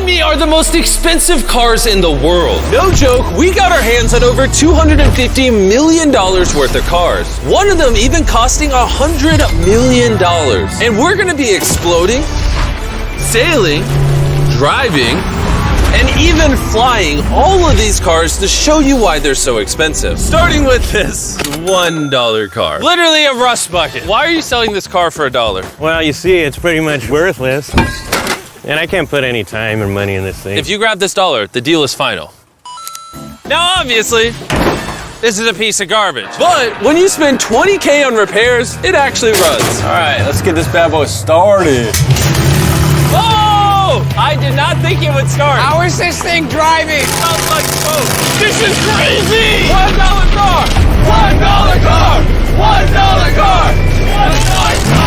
behind me are the most expensive cars in the world. No joke, we got our hands on over $250 million worth of cars. One of them even costing $100 million. And we're gonna be exploding, sailing, driving, and even flying all of these cars to show you why they're so expensive. Starting with this $1 car. Literally a rust bucket. Why are you selling this car for $1? Well, you see, it's pretty much worthless. And I can't put any time or money in this thing. If you grab this $1, the deal is final. Now, obviously, this is a piece of garbage. But when you spend $20K on repairs, it actually runs. All right, let's get this bad boy started. Oh! I did not think it would start. How is this thing driving? Sounds like smoke. This is crazy! $1 car! $1 car! $1 car! $1 car!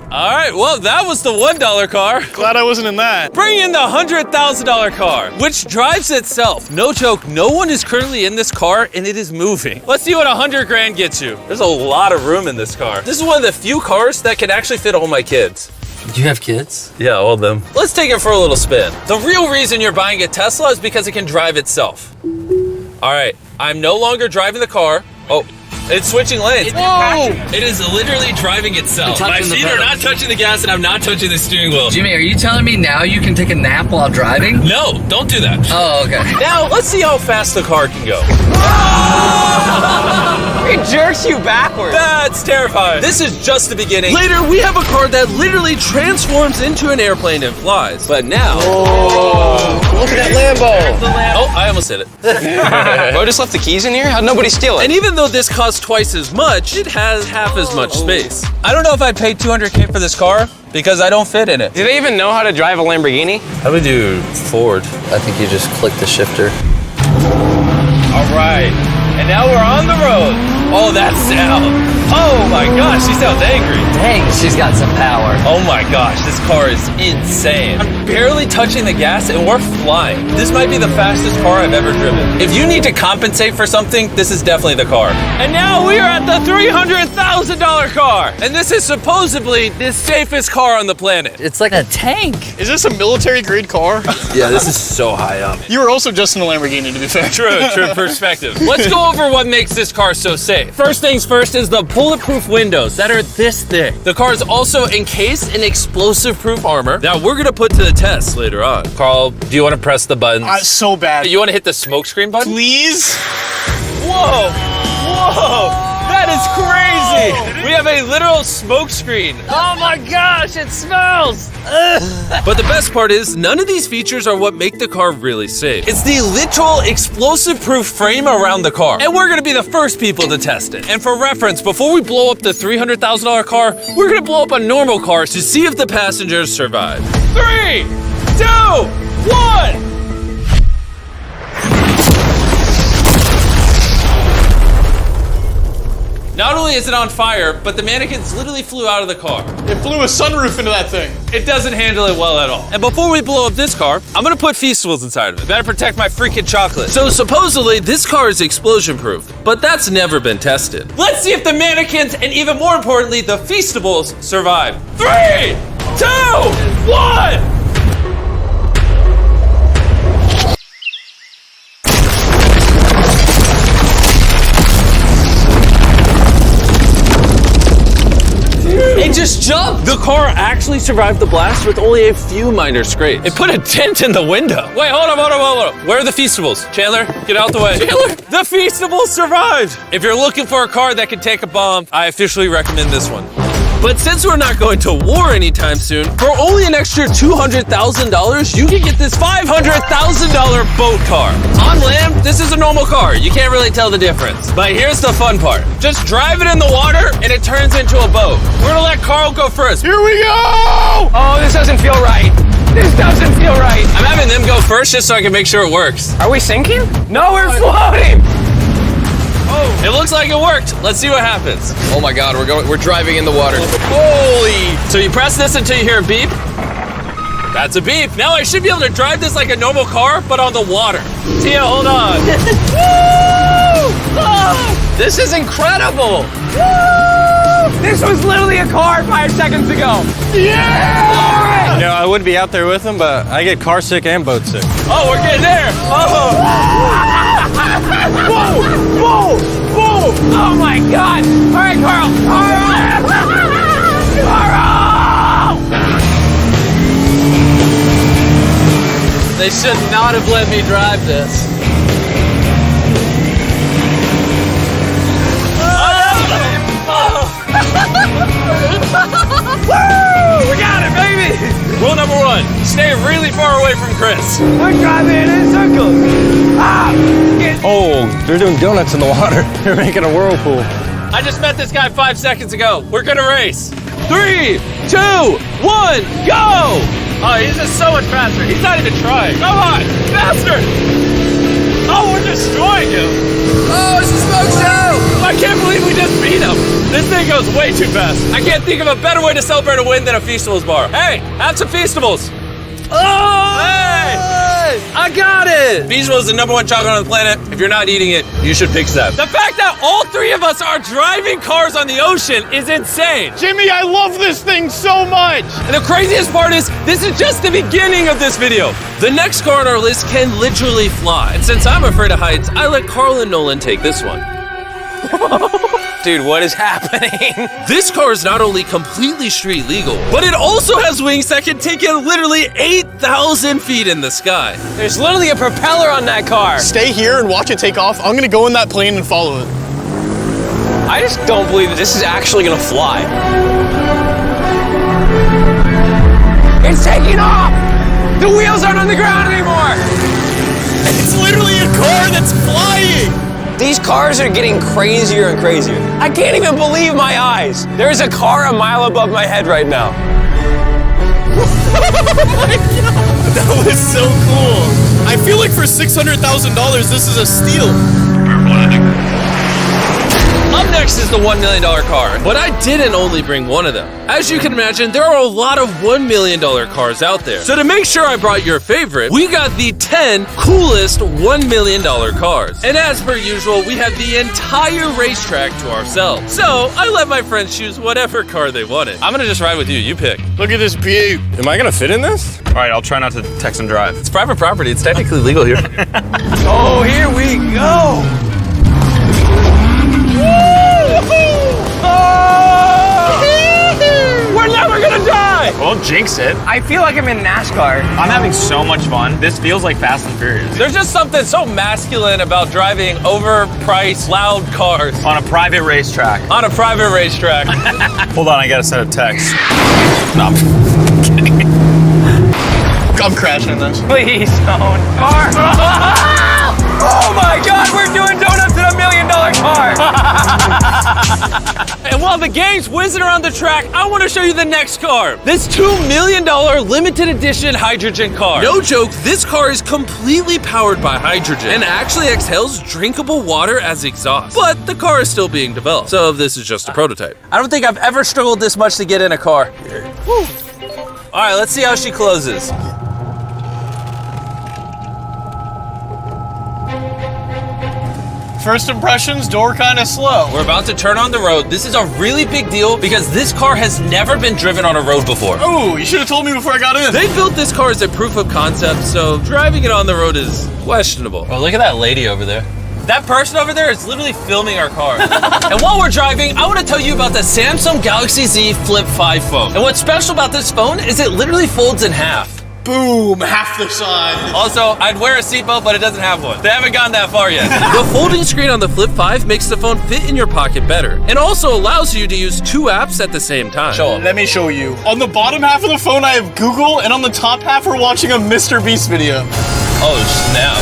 All right, well, that was the $1 car. Glad I wasn't in that. Bring in the $100,000 car, which drives itself. No joke, no one is currently in this car and it is moving. Let's see what 100 grand gets you. There's a lot of room in this car. This is one of the few cars that can actually fit all my kids. Do you have kids? Yeah, all of them. Let's take it for a little spin. The real reason you're buying a Tesla is because it can drive itself. All right, I'm no longer driving the car. Oh. It's switching lanes. Whoa! It is literally driving itself. My feet are not touching the gas and I'm not touching the steering wheel. Jimmy, are you telling me now you can take a nap while driving? No, don't do that. Oh, okay. Now, let's see how fast the car can go. It jerks you backwards. That's terrifying. This is just the beginning. Later, we have a car that literally transforms into an airplane and flies. But now... Look at that Lambo. Oh, I almost hit it. Bro just left the keys in here? How'd nobody steal it? And even though this costs twice as much, it has half as much space. I don't know if I'd pay $200K for this car because I don't fit in it. Do they even know how to drive a Lamborghini? How do we do Ford? I think you just click the shifter. All right, and now we're on the road. Oh, that sound. Oh my gosh, she sounds angry. Dang, she's got some power. Oh my gosh, this car is insane. I'm barely touching the gas and we're flying. This might be the fastest car I've ever driven. If you need to compensate for something, this is definitely the car. And now we are at the $300,000 car. And this is supposedly the safest car on the planet. It's like a tank. Is this a military grade car? Yeah, this is so high up. You were also just in a Lamborghini, to be fair. True perspective. Let's go over what makes this car so safe. First things first is the bulletproof windows that are this thick. The car is also encased in explosive-proof armor that we're gonna put to the test later on. Carl, do you want to press the buttons? So bad. You want to hit the smoke screen button? Please? Whoa! Whoa! That is crazy! We have a literal smoke screen. Oh my gosh, it smells! But the best part is, none of these features are what make the car really safe. It's the literal explosive-proof frame around the car. And we're gonna be the first people to test it. And for reference, before we blow up the $300,000 car, we're gonna blow up a normal car to see if the passengers survive. 3, 2, 1! Not only is it on fire, but the mannequins literally flew out of the car. It blew a sunroof into that thing. It doesn't handle it well at all. And before we blow up this car, I'm gonna put Feastables inside of it. Better protect my freaking chocolate. So supposedly, this car is explosion-proof, but that's never been tested. Let's see if the mannequins, and even more importantly, the Feastables, survive. 3, 2, 1! It just jumped! The car actually survived the blast with only a few minor scrapes. It put a dent in the window. Wait, hold on. Where are the Feastables? Chandler, get out the way. Chandler, the Feastables survived! If you're looking for a car that can take a bomb, I officially recommend this one. But since we're not going to war anytime soon, for only an extra $200,000, you can get this $500,000 boat car. On land, this is a normal car. You can't really tell the difference. But here's the fun part. Just drive it in the water and it turns into a boat. We're gonna let Carl go first. Here we go! Oh, this doesn't feel right. This doesn't feel right. I'm having them go first just so I can make sure it works. Are we sinking? No, we're floating. Oh, it looks like it worked. Let's see what happens. Oh my God, we're driving in the water. Holy! So you press this until you hear a beep. That's a beep. Now I should be able to drive this like a normal car, but on the water. Tia, hold on. Woo! Oh, this is incredible. Woo! This was literally a car 5 seconds ago. Yeah! You know, I would be out there with them, but I get car sick and boat sick. Oh, we're getting there. Oh. Whoa! Whoa! Whoa! Oh my God! All right, Carl! Carl! They should not have let me drive this. Woo! We got it, baby! Rule number 1, stay really far away from Chris. We're driving in circles. Ah! Oh, they're doing donuts in the water. They're making a whirlpool. I just met this guy 5 seconds ago. We're gonna race. 3, 2, 1, go! Oh, he's just so much faster. He's not even trying. Come on, faster! Oh, we're destroying him. Oh, it's a smoke show! I can't believe we just beat him. This thing goes way too fast. I can't think of a better way to celebrate a win than a Feastables bar. Hey, have some Feastables. Oh! Hey! I got it! Feastables is the #1 chocolate on the planet. If you're not eating it, you should fix that. The fact that all 3 of us are driving cars on the ocean is insane. Jimmy, I love this thing so much. And the craziest part is, this is just the beginning of this video. The next car on our list can literally fly. And since I'm afraid of heights, I let Carl and Nolan take this one. Dude, what is happening? This car is not only completely street legal, but it also has wings that can take it literally 8,000 feet in the sky. There's literally a propeller on that car. Stay here and watch it take off. I'm gonna go in that plane and follow it. I just don't believe that this is actually gonna fly. It's taking off! The wheels aren't on the ground anymore! It's literally a car that's flying. These cars are getting crazier and crazier. I can't even believe my eyes. There's a car a mile above my head right now. That was so cool. I feel like for $600,000, this is a steal. Up next is the $1 million car, but I didn't only bring one of them. As you can imagine, there are a lot of $1 million cars out there. So to make sure I brought your favorite, we got the 10 coolest $1 million cars. And as per usual, we had the entire racetrack to ourselves. So I let my friends choose whatever car they wanted. I'm gonna just ride with you, you pick. Look at this view. Am I gonna fit in this? All right, I'll try not to text and drive. It's private property, it's technically legal here. Oh, here we go! We're never gonna die! Well, jinx it. I feel like I'm in NASCAR. I'm having so much fun. This feels like Fast and Furious. There's just something so masculine about driving overpriced, loud cars On a private racetrack. on a private racetrack. Hold on, I gotta send a text. No, I'm crashing in this. Please don't. Car. Oh my God, we're doing donuts in $1 million car. And while the game's whizzing around the track, I want to show you the next car. This $2 million limited edition hydrogen car. No joke, this car is completely powered by hydrogen and actually exhales drinkable water as exhaust. But the car is still being developed, so this is just a prototype. I don't think I've ever struggled this much to get in a car. All right, let's see how she closes. First impressions, door kind of slow. We're about to turn on the road. This is a really big deal because this car has never been driven on a road before. Oh, you should have told me before I got in. They built this car as a proof of concept, so driving it on the road is questionable. Oh, look at that lady over there. That person over there is literally filming our car. And while we're driving, I want to tell you about the Samsung Galaxy Z Flip 5 phone. And what's special about this phone is it literally folds in half. Boom, half the size. Also, I'd wear a seatbelt, but it doesn't have one. They haven't gone that far yet. The folding screen on the Flip 5 makes the phone fit in your pocket better, and also allows you to use 2 apps at the same time. Show 'em. Let me show you. On the bottom half of the phone, I have Google, and on the top half, we're watching a mrbeast video. Oh, snap.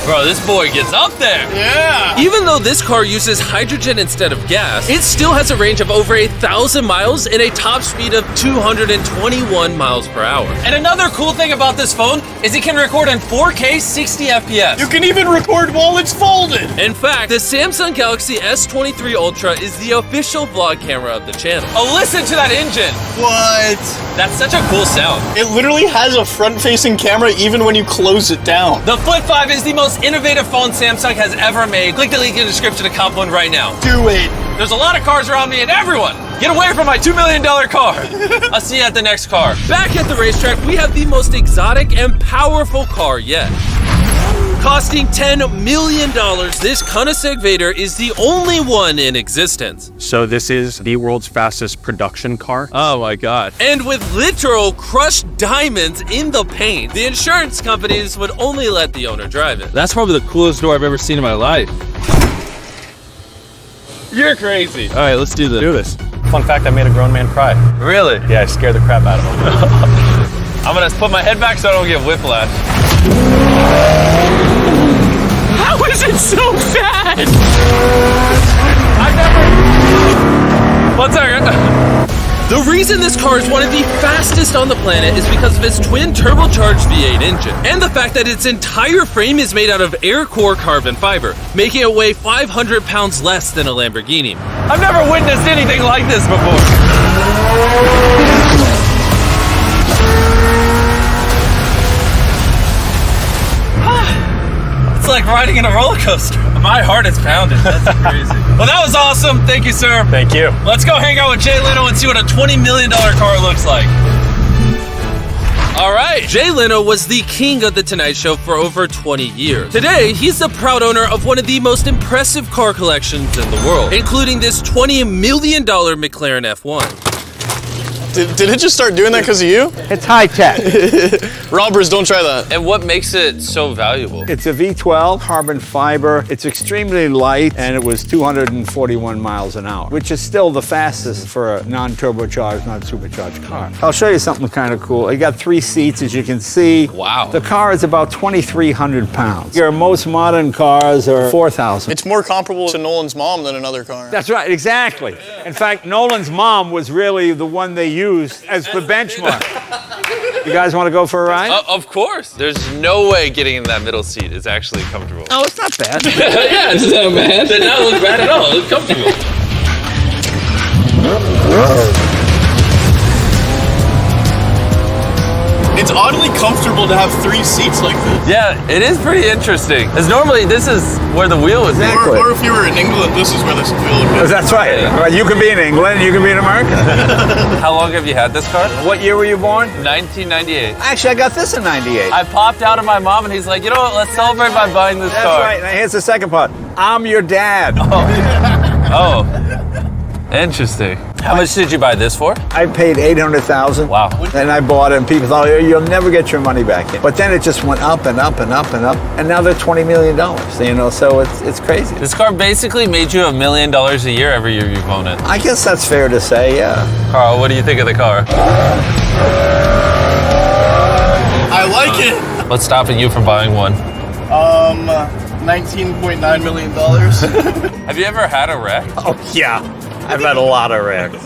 Bro, this boy gets up there. Yeah. Even though this car uses hydrogen instead of gas, it still has a range of over 1,000 miles and a top speed of 221 miles per hour. And another cool thing about this phone is it can record in 4K 60 FPS. You can even record while it's folded. In fact, the Samsung Galaxy S23 Ultra is the official vlog camera of the channel. Oh, listen to that engine. What? That's such a cool sound. It literally has a front-facing camera even when you close it down. The Flip 5 is the most most innovative phone Samsung has ever made. Click the link in the description to cop one right now. Do it. There's a lot of cars around me and everyone, get away from my $2 million car. I'll see you at the next car. Back at the racetrack, we have the most exotic and powerful car yet. Costing $10 million, this Koenigsegg Vader is the only one in existence. So this is the world's fastest production car. Oh my God. And with literal crushed diamonds in the paint, the insurance companies would only let the owner drive it. That's probably the coolest door I've ever seen in my life. You're crazy. All right, let's do this. Do this. Fun fact, I made a grown man cry. Really? Yeah, I scared the crap out of him. I'm gonna put my head back so I don't get whiplash. How is it so fast? I've never... One second. The reason this car is one of the fastest on the planet is because of its twin turbocharged V8 engine, and the fact that its entire frame is made out of air core carbon fiber, making it weigh 500 pounds less than a Lamborghini. I've never witnessed anything like this before. It's like riding in a roller coaster. My heart is pounding. That's crazy. Well, that was awesome. Thank you, sir. Thank you. Let's go hang out with Jay Leno and see what a $20 million car looks like. All right. Jay Leno was the king of The Tonight Show for over 20 years. Today, he's the proud owner of one of the most impressive car collections in the world, including this $20 million McLaren F1. Did it just start doing that because of you? It's high tech. Robbers, don't try that. And what makes it so valuable? It's a V12 carbon fiber. It's extremely light, and it was 241 miles an hour, which is still the fastest for a non-turbocharged, non-supercharged car. I'll show you something kind of cool. You got 3 seats, as you can see. Wow. The car is about 2,300 pounds. Your most modern cars are 4,000. It's more comparable to Nolan's mom than another car. That's right, exactly. In fact, Nolan's mom was really the one they used as the benchmark. You guys want to go for a ride? Of course. There's no way getting in that middle seat is actually comfortable. Oh, it's not bad. Yeah, it's not bad. It does not look bad at all. It's comfortable. It's oddly comfortable to have 3 seats like this. Yeah, it is pretty interesting. Because normally this is where the wheel would be. Exactly. Or if you were in England, this is where this wheel would be. That's right. Right. You can be in England, you can be in America. How long have you had this car? What year were you born? 1998. Actually, I got this in 98. I popped out of my mom and he's like, you know what, let's celebrate by buying this That's car. right. Now here's the second part. I'm your dad. Oh, interesting. How much did you buy this for? I paid $800,000. Wow. And I bought it, and people thought, oh, you'll never get your money back in. But then it just went up and up and up and up, and now they're $20 million. You know, so it's crazy. This car basically made you $1 million a year every year you've owned it. I guess that's fair to say, yeah. Carl, what do you think of the car? I like it. What's stopping you from buying one? $19.9 million. Have you ever had a wreck? Oh, yeah. I've had a lot of wrecks.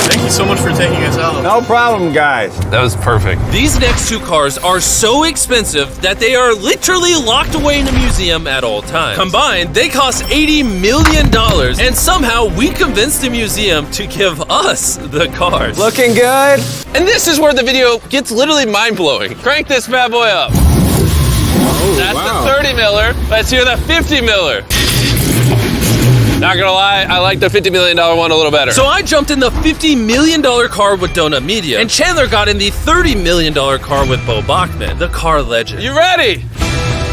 Thank you so much for taking us out. No problem, guys. That was perfect. These next 2 cars are so expensive that they are literally locked away in a museum at all times. Combined, they cost $80 million, and somehow we convinced the museum to give us the cars. Looking good. And this is where the video gets literally mind-blowing. Crank this bad boy up. That's the 30 miller. Let's hear the 50 miller. Not gonna lie, I like the $50 million one a little better. So I jumped in the $50 million car with Donut Media, and Chandler got in the $30 million car with Bo Bachman, the car legend. You ready?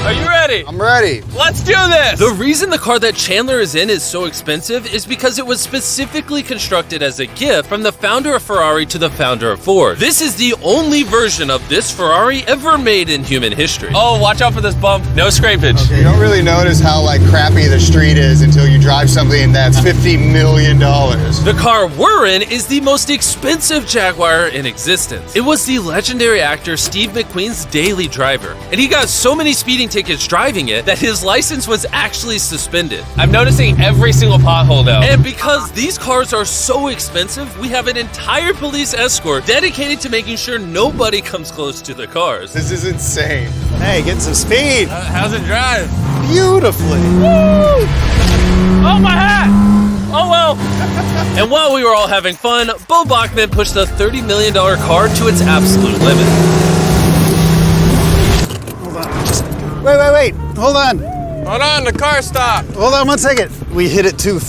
Are you ready? I'm ready. Let's do this! The reason the car that Chandler is in is so expensive is because it was specifically constructed as a gift from the founder of Ferrari to the founder of Ford. This is the only version of this Ferrari ever made in human history. Oh, watch out for this bump. No scrapage. Okay, you don't really notice how crappy the street is until you drive something that's $50 million. The car we're in is the most expensive Jaguar in existence. It was the legendary actor Steve McQueen's daily driver, and he got so many speeding tickets driving it that his license was actually suspended. I'm noticing every single pothole now. And because these cars are so expensive, we have an entire police escort dedicated to making sure nobody comes close to the cars. This is insane. Hey, getting some speed. How's it drive? Beautifully. Woo! Oh, my hat! Oh, well. And while we were all having fun, Bo Bachman pushed the $30 million car to its absolute limit. Hold on, just Wait. Hold on. Hold on, the car stopped. Hold on 1 second. We hit it too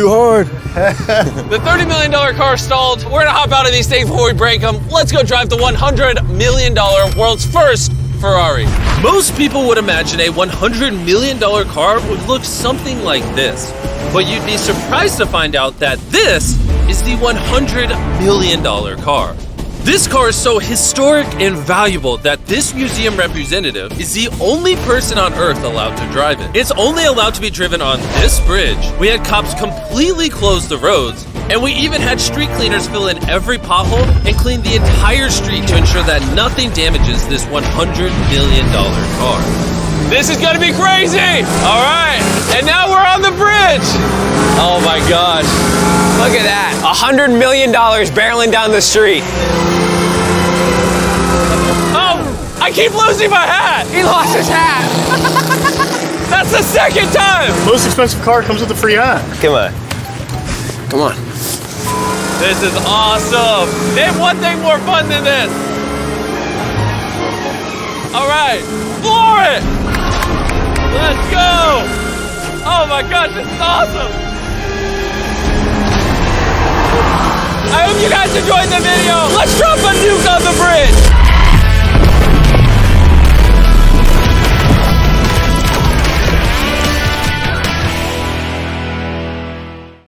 hard. The $30 million car stalled. We're gonna hop out of these things before we break them. Let's go drive the $100 million world's first Ferrari. Most people would imagine a $100 million car would look something like this. But you'd be surprised to find out that this is the $100 million car. This car is so historic and valuable that this museum representative is the only person on Earth allowed to drive it. It's only allowed to be driven on this bridge. We had cops completely close the roads, and we even had street cleaners fill in every pothole and clean the entire street to ensure that nothing damages this $100 million car. This is gonna be crazy! All right, and now we're on the bridge! Oh my gosh. Look at that. $100 million barreling down the street. Oh, I keep losing my hat! He lost his hat. That's the second time! Most expensive car comes with a free hat. Come on. Come on. This is awesome! Name one thing more fun than this! All right, floor it! Let's go! Oh my gosh, this is awesome! I hope you guys enjoyed the video. Let's drop a nuke on the bridge.